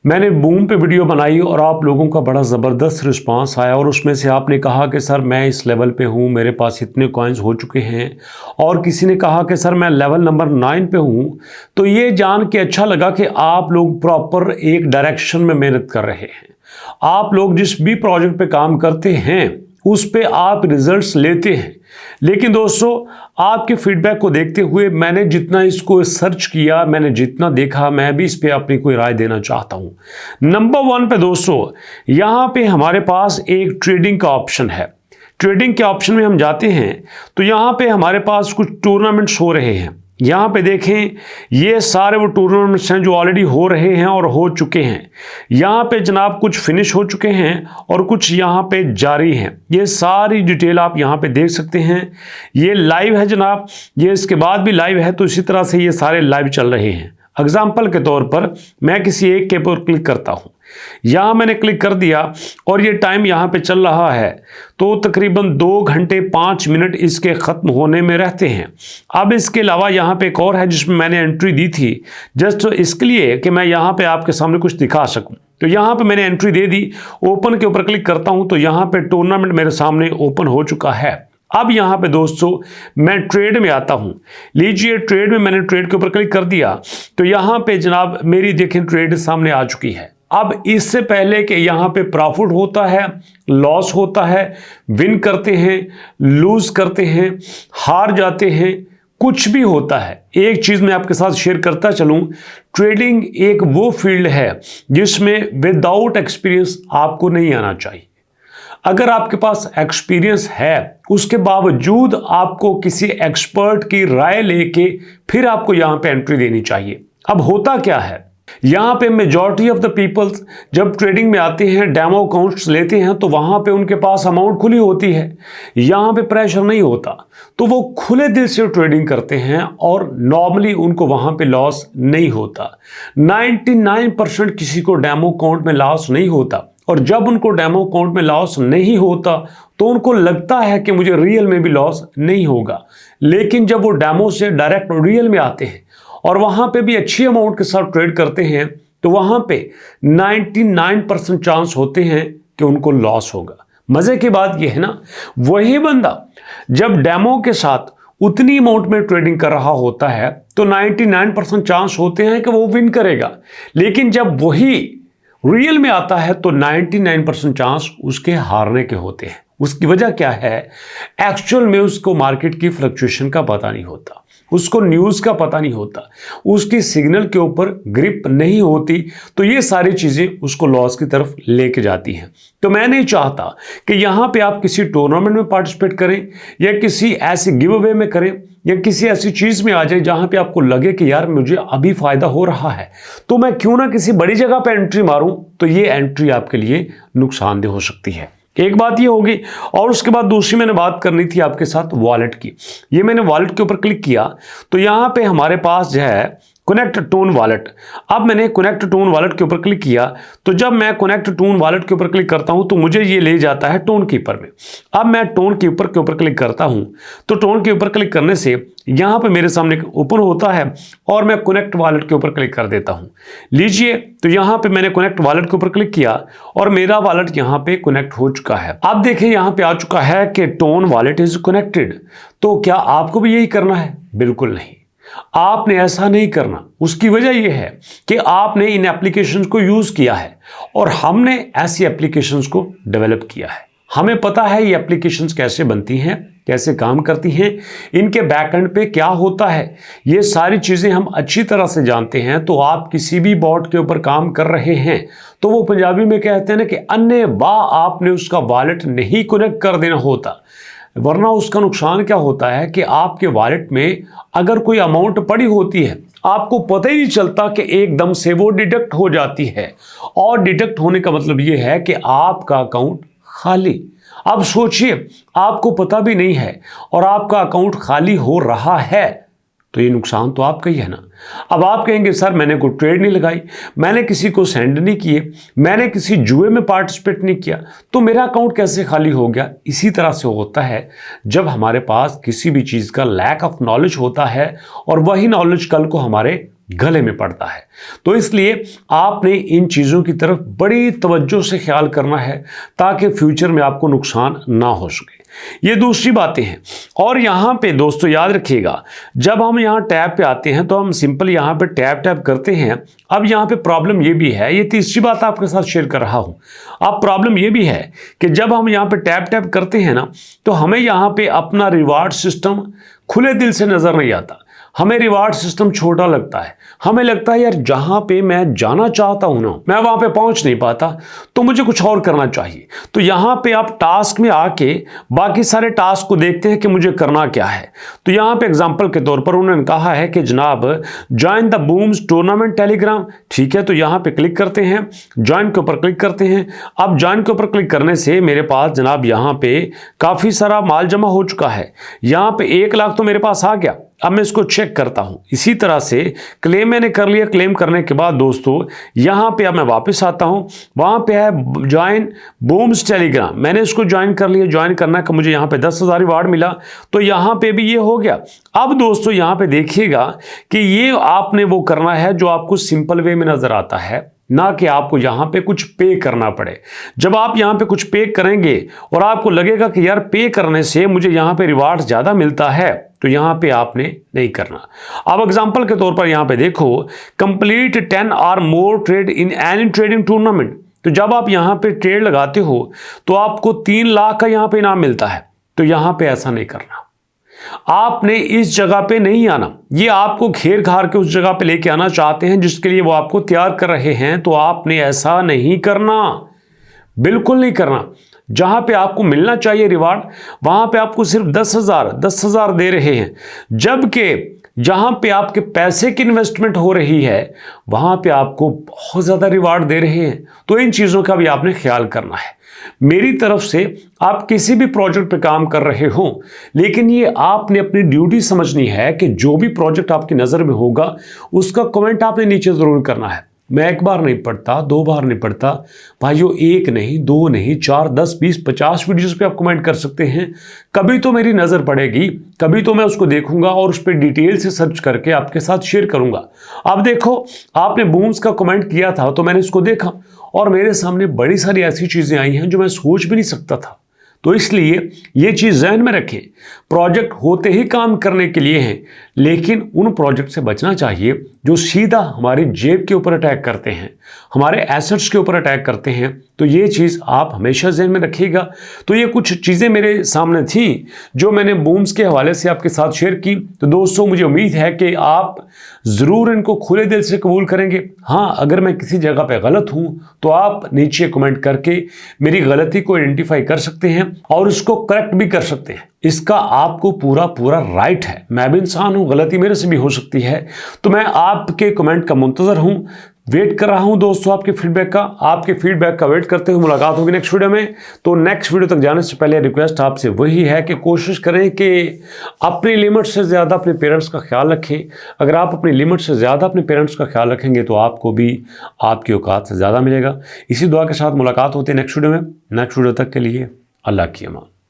मैंने बूम पे वीडियो बनाई और आप लोगों का बड़ा ज़बरदस्त रिस्पांस आया और उसमें से आपने कहा कि सर मैं इस लेवल पे हूँ, मेरे पास इतने कॉइन्स हो चुके हैं। और किसी ने कहा कि सर मैं लेवल नंबर 9 पे हूँ। तो ये जान के अच्छा लगा कि आप लोग प्रॉपर एक डायरेक्शन में मेहनत कर रहे हैं। आप लोग जिस भी प्रोजेक्ट पे काम करते हैं उस पे आप रिजल्ट्स लेते हैं। लेकिन दोस्तों, आपके फीडबैक को देखते हुए मैंने जितना इसको सर्च किया, मैंने जितना देखा, मैं भी इस पे अपनी कोई राय देना चाहता हूं। नंबर 1 पे दोस्तों, यहां पे हमारे पास एक ट्रेडिंग का ऑप्शन है। ट्रेडिंग के ऑप्शन में हम जाते हैं तो यहां पे हमारे पास कुछ टूर्नामेंट्स हो रहे हैं। यहाँ पे देखें, ये सारे वो टूर्नामेंट्स हैं जो ऑलरेडी हो रहे हैं और हो चुके हैं। यहाँ पे जनाब कुछ फिनिश हो चुके हैं और कुछ यहाँ पे जारी हैं। ये सारी डिटेल आप यहाँ पे देख सकते हैं। ये लाइव है जनाब, ये इसके बाद भी लाइव है, तो इसी तरह से ये सारे लाइव चल रहे हैं। एग्जाम्पल के तौर पर मैं किसी एक के ऊपर क्लिक करता हूँ, यहाँ मैंने क्लिक कर दिया और ये टाइम यहाँ पे चल रहा है, तो तकरीबन 2 घंटे 5 मिनट इसके ख़त्म होने में रहते हैं। अब इसके अलावा यहाँ पे एक और है जिसमें मैंने एंट्री दी थी, जस्ट इसके लिए कि मैं यहाँ पे आपके सामने कुछ दिखा सकूँ। तो यहाँ पे मैंने एंट्री दे दी, ओपन के ऊपर क्लिक करता हूँ तो यहाँ पे टूर्नामेंट मेरे सामने ओपन हो चुका है। अब यहाँ पे दोस्तों मैं ट्रेड में आता हूँ। लीजिए, ट्रेड में मैंने ट्रेड के ऊपर क्लिक कर दिया तो यहाँ पे जनाब मेरी देखें ट्रेड सामने आ चुकी है। अब इससे पहले कि यहाँ पे प्रॉफिट होता है, लॉस होता है, विन करते हैं, लूज करते हैं, हार जाते हैं, कुछ भी होता है, एक चीज़ मैं आपके साथ शेयर करता चलूँ। ट्रेडिंग एक वो फील्ड है जिसमें विदाउट एक्सपीरियंस आपको नहीं आना चाहिए। अगर आपके पास एक्सपीरियंस है, उसके बावजूद आपको किसी एक्सपर्ट की राय लेके फिर आपको यहाँ पे एंट्री देनी चाहिए। अब होता क्या है, यहाँ पे मेजॉरिटी ऑफ द पीपल्स जब ट्रेडिंग में आते हैं, डेमो अकाउंट्स लेते हैं, तो वहाँ पे उनके पास अमाउंट खुली होती है, यहाँ पे प्रेशर नहीं होता, तो वो खुले दिल से ट्रेडिंग करते हैं और नॉर्मली उनको वहाँ पे लॉस नहीं होता। 99% किसी को डेमो अकाउंट में लॉस नहीं होता, और जब उनको डेमो अकाउंट में लॉस नहीं होता तो उनको लगता है कि मुझे रियल में भी लॉस नहीं होगा। लेकिन जब वो डेमो से डायरेक्ट रियल में आते हैं और वहां पे भी अच्छी अमाउंट के साथ ट्रेड करते हैं, तो वहां पे 99% चांस होते हैं कि उनको लॉस होगा। मजे की बात यह है ना, वही बंदा जब डेमो के साथ उतनी अमाउंट में ट्रेडिंग कर रहा होता है तो 99% चांस होते हैं कि वो विन करेगा। लेकिन जब वही रियल में आता है तो 99% चांस उसके हारने के होते हैं। उसकी वजह क्या है, एक्चुअल में उसको मार्केट की फ्लक्चुएशन का पता नहीं होता, उसको न्यूज़ का पता नहीं होता, उसकी सिग्नल के ऊपर ग्रिप नहीं होती, तो ये सारी चीज़ें उसको लॉस की तरफ लेके जाती हैं। तो मैं नहीं चाहता कि यहाँ पे आप किसी टूर्नामेंट में पार्टिसिपेट करें या किसी ऐसे गिव अवे में करें या किसी ऐसी चीज़ में आ जाए जहाँ पे आपको लगे कि यार मुझे अभी फ़ायदा हो रहा है तो मैं क्यों ना किसी बड़ी जगह पे एंट्री मारूं, तो ये एंट्री आपके लिए नुकसानदेह हो सकती है। एक बात ये होगी, और उसके बाद दूसरी मैंने बात करनी थी आपके साथ वॉलेट की। ये मैंने वॉलेट के ऊपर क्लिक किया तो यहाँ पे हमारे पास जो है कनेक्ट टोन वॉलेट। अब मैंने कनेक्ट टोन वॉलेट के ऊपर क्लिक किया तो जब मैं कनेक्ट टोन वॉलेट के ऊपर क्लिक करता हूं तो मुझे ये ले जाता है टोन कीपर में। अब मैं टोन कीपर के ऊपर क्लिक करता हूं तो टोन के ऊपर क्लिक करने से यहाँ पे मेरे सामने ओपन होता है और मैं कनेक्ट वॉलेट के ऊपर क्लिक कर देता हूँ। लीजिए, तो यहाँ पे मैंने कनेक्ट वॉलेट के ऊपर क्लिक किया और मेरा वॉलेट यहाँ पे कनेक्ट हो चुका है। अब देखिए यहाँ पे आ चुका है कि टोन वॉलेट इज कनेक्टेड। तो क्या आपको भी यही करना है? बिल्कुल नहीं, आपने ऐसा नहीं करना। उसकी वजह यह है कि आपने इन एप्लीकेशंस को यूज किया है और हमने ऐसी एप्लीकेशंस को डेवलप किया है। हमें पता है ये एप्लीकेशंस कैसे बनती हैं, कैसे काम करती हैं, इनके बैकएंड पे क्या होता है, ये सारी चीज़ें हम अच्छी तरह से जानते हैं। तो आप किसी भी बॉट के ऊपर काम कर रहे हैं तो वो पंजाबी में कहते हैं ना कि अन्य बा आपने उसका वॉलेट नहीं कनेक्ट कर देना होता, वरना उसका नुकसान क्या होता है कि आपके वॉलेट में अगर कोई अमाउंट पड़ी होती है, आपको पता ही नहीं चलता कि एकदम से वो डिडक्ट हो जाती है, और डिडक्ट होने का मतलब ये है कि आपका अकाउंट खाली। अब सोचिए, आपको पता भी नहीं है और आपका अकाउंट खाली हो रहा है, तो ये नुकसान तो आपका ही है ना। अब आप कहेंगे सर मैंने कोई ट्रेड नहीं लगाई, मैंने किसी को सेंड नहीं किए, मैंने किसी जुए में पार्टिसिपेट नहीं किया, तो मेरा अकाउंट कैसे खाली हो गया? इसी तरह से होता है जब हमारे पास किसी भी चीज़ का लैक ऑफ नॉलेज होता है और वही नॉलेज कल को हमारे गले में पड़ता है। तो इसलिए आपने इन चीज़ों की तरफ बड़ी तवज्जो से ख्याल करना है ताकि फ्यूचर में आपको नुकसान ना हो सके। ये दूसरी बातें हैं। और यहाँ पे दोस्तों याद रखिएगा, जब हम यहाँ टैब पे आते हैं तो हम सिंपल यहाँ पे टैब करते हैं। अब यहाँ पे प्रॉब्लम ये भी है, ये तीसरी बात आपके साथ शेयर कर रहा हूँ। अब प्रॉब्लम ये भी है कि जब हम यहाँ पे टैब करते हैं ना, तो हमें यहाँ पे अपना रिवार्ड सिस्टम खुले दिल से नज़र नहीं आता। हमें रिवार्ड सिस्टम छोटा लगता है। हमें लगता है यार जहाँ पे मैं जाना चाहता हूँ ना, मैं वहाँ पे पहुँच नहीं पाता, तो मुझे कुछ और करना चाहिए। तो यहाँ पे आप टास्क में आके बाकी सारे टास्क को देखते हैं कि मुझे करना क्या है। तो यहाँ पे एग्जांपल के तौर पर उन्होंने कहा है कि जनाब ज्वाइन द बूम्स टूर्नामेंट टेलीग्राम। ठीक है, तो यहाँ पे क्लिक करते हैं, ज्वाइन के ऊपर क्लिक करते हैं। अब ज्वाइन के ऊपर क्लिक करने से मेरे पास जनाब यहाँ पे काफ़ी सारा माल जमा हो चुका है। यहाँ पे 1 लाख तो मेरे पास आ गया। अब मैं इसको चेक करता हूं। इसी तरह से क्लेम मैंने कर लिया। क्लेम करने के बाद दोस्तों यहां पे अब मैं वापस आता हूं, वहां पे है ज्वाइन बूम्स टेलीग्राम। मैंने इसको ज्वाइन कर लिया। ज्वाइन करना का मुझे यहां पे 10,000 रिवार्ड मिला, तो यहां पे भी ये हो गया। अब दोस्तों यहां पे देखिएगा कि ये आपने वो करना है जो आपको सिंपल वे में नजर आता है, ना कि आपको यहां पे कुछ पे करना पड़े। जब आप यहां पे कुछ पे करेंगे और आपको लगेगा कि यार पे करने से मुझे यहां पे रिवार्ड ज्यादा मिलता है, तो यहां पे आपने नहीं करना। अब एग्जांपल के तौर पर यहां पे देखो, कंप्लीट 10 और more trade in any trading tournament. तो जब आप यहां पे ट्रेड लगाते हो तो आपको 3 लाख का यहां पे इनाम मिलता है। तो यहां पे ऐसा नहीं करना। आपने इस जगह पे नहीं आना। ये आपको घेर घार के उस जगह पे लेके आना चाहते हैं जिसके लिए वो आपको तैयार कर रहे हैं, तो आपने ऐसा नहीं करना, बिल्कुल नहीं करना। जहां पे आपको मिलना चाहिए रिवार्ड, वहां पे आपको सिर्फ 10,000 दे रहे हैं, जबकि जहां पे आपके पैसे की इन्वेस्टमेंट हो रही है वहां पे आपको बहुत ज्यादा रिवार्ड दे रहे हैं। तो इन चीजों का भी आपने ख्याल करना है। मेरी तरफ से आप किसी भी प्रोजेक्ट पे काम कर रहे हो, लेकिन ये आपने अपनी ड्यूटी समझनी है कि जो भी प्रोजेक्ट आपकी नजर में होगा उसका कमेंट आपने नीचे जरूर करना है। मैं 1 बार नहीं पढ़ता, 2 बार नहीं पढ़ता भाइयों, 1 नहीं, 2 नहीं, 4, 10, 20, 50 वीडियोस पे आप कमेंट कर सकते हैं। कभी तो मेरी नज़र पड़ेगी, कभी तो मैं उसको देखूंगा और उस पर डिटेल से सर्च करके आपके साथ शेयर करूंगा। अब देखो, आपने बूम्स का कमेंट किया था तो मैंने इसको देखा और मेरे सामने बड़ी सारी ऐसी चीज़ें आई हैं जो मैं सोच भी नहीं सकता था। तो इसलिए ये चीज़ जहन में रखें, प्रोजेक्ट होते ही काम करने के लिए हैं, लेकिन उन प्रोजेक्ट से बचना चाहिए जो सीधा हमारी जेब के ऊपर अटैक करते हैं, हमारे एसेट्स के ऊपर अटैक करते हैं। तो ये चीज़ आप हमेशा जहन में रखिएगा। तो ये कुछ चीज़ें मेरे सामने थी जो मैंने बूम्स के हवाले से आपके साथ शेयर की। तो दोस्तों मुझे उम्मीद है कि आप ज़रूर इनको खुले दिल से कबूल करेंगे। हाँ, अगर मैं किसी जगह पे गलत हूँ तो आप नीचे कमेंट करके मेरी गलती को आइडेंटिफाई कर सकते हैं और इसको करेक्ट भी कर सकते हैं। इसका आपको पूरा राइट है। मैं भी इंसान हूँ, गलती मेरे से भी हो सकती है। तो मैं आपके कमेंट का मुंतजर हूँ, वेट कर रहा हूं दोस्तों आपके फीडबैक का। आपके फीडबैक का वेट करते हुए मुलाकात होगी नेक्स्ट वीडियो में। तो नेक्स्ट वीडियो तक जाने से पहले रिक्वेस्ट आपसे वही है कि कोशिश करें कि अपनी लिमिट से ज़्यादा अपने पेरेंट्स का ख्याल रखें। अगर आप अपनी लिमिट से ज़्यादा अपने पेरेंट्स का ख्याल रखेंगे तो आपको भी आपकी औकात से ज़्यादा मिलेगा। इसी दुआ के साथ मुलाकात होती है नेक्स्ट वीडियो में। नेक्स्ट वीडियो तक के लिए अल्लाह की अमान।